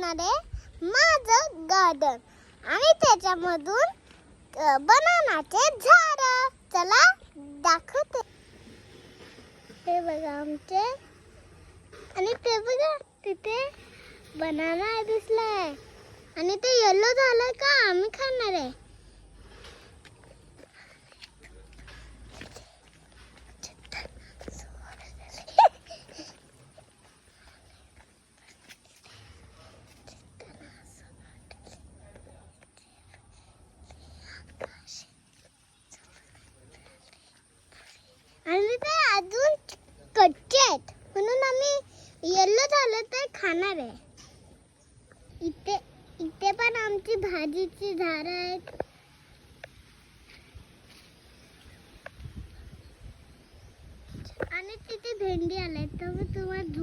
खाणार आहे माझं गार्डन आणि त्याच्यामधून बनानाचे झाड. चला दाखवते. हे बघा आमचे, आणि ते बघा तिथे बनाना दिसलाय आणि ते येलो झालंय का आम्ही खाणार आहे. आणि ते अजून कच्चे आहेत म्हणून आम्ही येल्लो झालं ते खाणार आहे. इथे पण आमची भाजीची झाडं आहेत. आणि तिथे भेंडी आलाय तर तुम्हाला